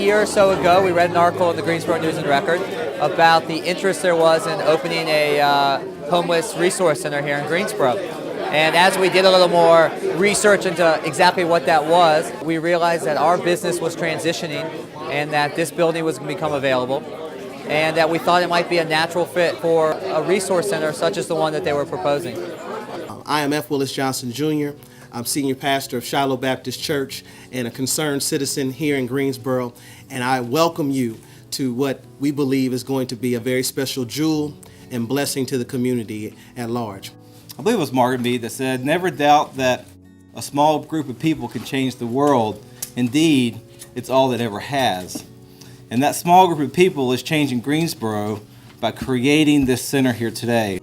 year or so ago, we read an article in the Greensboro News and Record about the interest there was in opening a homeless resource center here in Greensboro. And as we did a little more research into exactly what that was, we realized that our business was transitioning and that this building was going to become available, and that we thought it might be a natural fit for a resource center such as the one that they were proposing. I am F. Willis Johnson, Jr. I'm senior pastor of Shiloh Baptist Church and a concerned citizen here in Greensboro, and I welcome you to what we believe is going to be a very special jewel and blessing to the community at large. I believe it was Margaret Mead that said, "Never doubt that a small group of people can change the world. Indeed, it's all it ever has." And that small group of people is changing Greensboro by creating this center here today.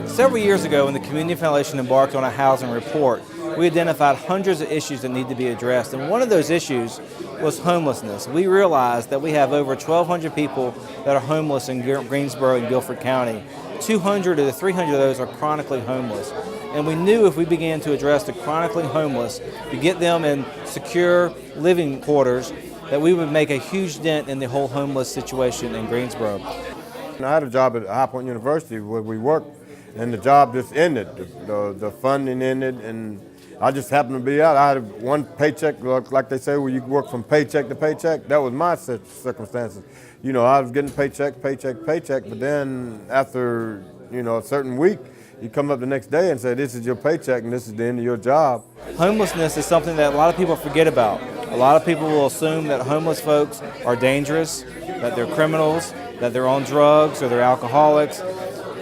Several years ago, when the Community Foundation embarked on a housing report, we identified hundreds of issues that need to be addressed, and one of those issues was homelessness. We realized that we have over 1,200 people that are homeless in Greensboro and Guilford County. 200 to 300 of those are chronically homeless. And we knew if we began to address the chronically homeless, to get them in secure living quarters, that we would make a huge dent in the whole homeless situation in Greensboro. I had a job at High Point University where we worked, and the job just ended. The funding ended, and I just happened to be out. I had one paycheck, like they say, where you work from paycheck to paycheck. That was my circumstances. You know, I was getting paycheck, but then after, a certain week, you come up the next day and say, this is your paycheck and this is the end of your job. Homelessness is something that a lot of people forget about. A lot of people will assume that homeless folks are dangerous, that they're criminals, that they're on drugs or they're alcoholics.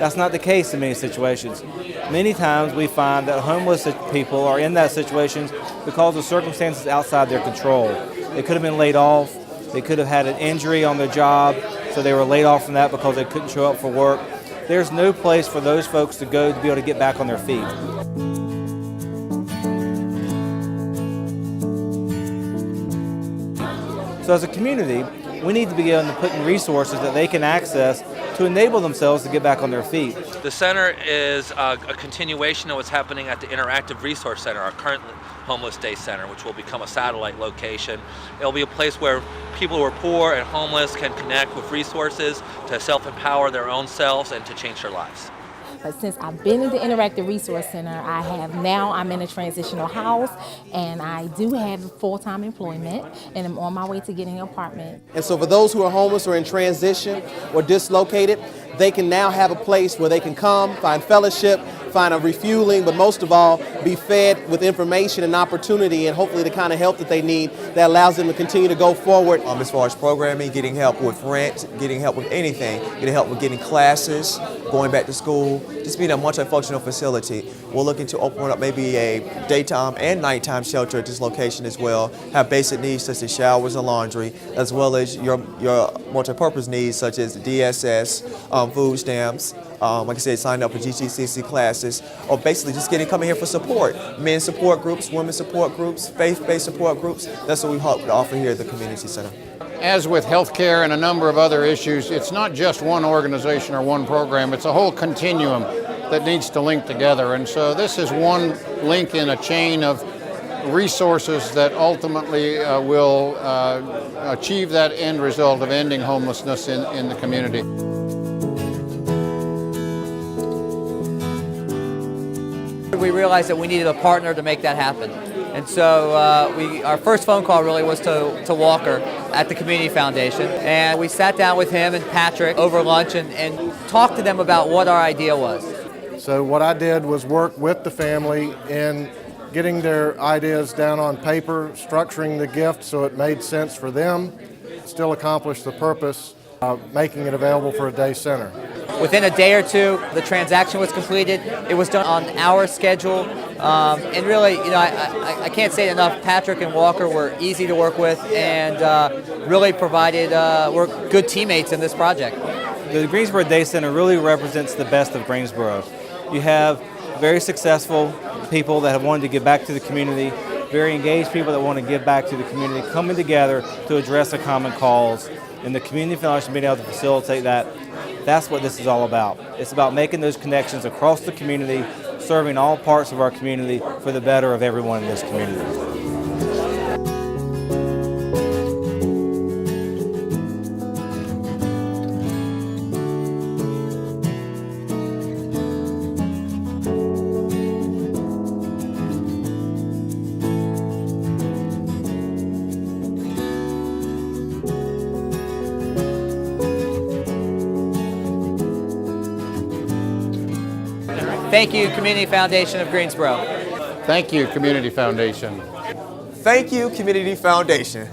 That's not the case in many situations. Many times we find that homeless people are in that situation because of circumstances outside their control. They could have been laid off, they could have had an injury on their job, so they were laid off from that because they couldn't show up for work. There's no place for those folks to go to be able to get back on their feet. So as a community, we need to begin to put in resources that they can access to enable themselves to get back on their feet. The center is a continuation of what's happening at the Interactive Resource Center, our current homeless day center, which will become a satellite location. It'll be a place where people who are poor and homeless can connect with resources to self-empower their own selves and to change their lives. But since I've been in the Interactive Resource Center, I'm in a transitional house, and I do have full-time employment, and I'm on my way to getting an apartment. And so for those who are homeless or in transition or dislocated, they can now have a place where they can come, find fellowship, find a refueling, but most of all, be fed with information and opportunity and hopefully the kind of help that they need that allows them to continue to go forward. As far as programming, getting help with rent, getting help with anything, getting help with getting classes, going back to school, just being a multifunctional facility. We're looking to open up maybe a daytime and nighttime shelter at this location as well, have basic needs such as showers and laundry, as well as your multi-purpose needs such as DSS, food stamps, like I said, sign up for GTCC classes, or basically just coming here for support. Men support groups, women support groups, faith-based support groups. That's what we hope to offer here at the Community Center. As with healthcare and a number of other issues, it's not just one organization or one program, it's a whole continuum that needs to link together. And so this is one link in a chain of resources that ultimately will achieve that end result of ending homelessness in the community. We realized that we needed a partner to make that happen. And so our first phone call really was to Walker at the Community Foundation. And we sat down with him and Patrick over lunch and talked to them about what our idea was. So what I did was work with the family in getting their ideas down on paper, structuring the gift so it made sense for them, still accomplish the purpose of making it available for a day center. Within a day or two, the transaction was completed. It was done on our schedule. And really, I can't say it enough, Patrick and Walker were easy to work with and really were good teammates in this project. The Greensboro Day Center really represents the best of Greensboro. You have very successful people that have wanted to give back to the community, very engaged people that want to give back to the community, coming together to address a common cause. And the Community Foundation being able to facilitate that, that's what this is all about. It's about making those connections across the community serving all parts of our community for the better of everyone in this community. Thank you, Community Foundation of Greensboro. Thank you, Community Foundation. Thank you, Community Foundation.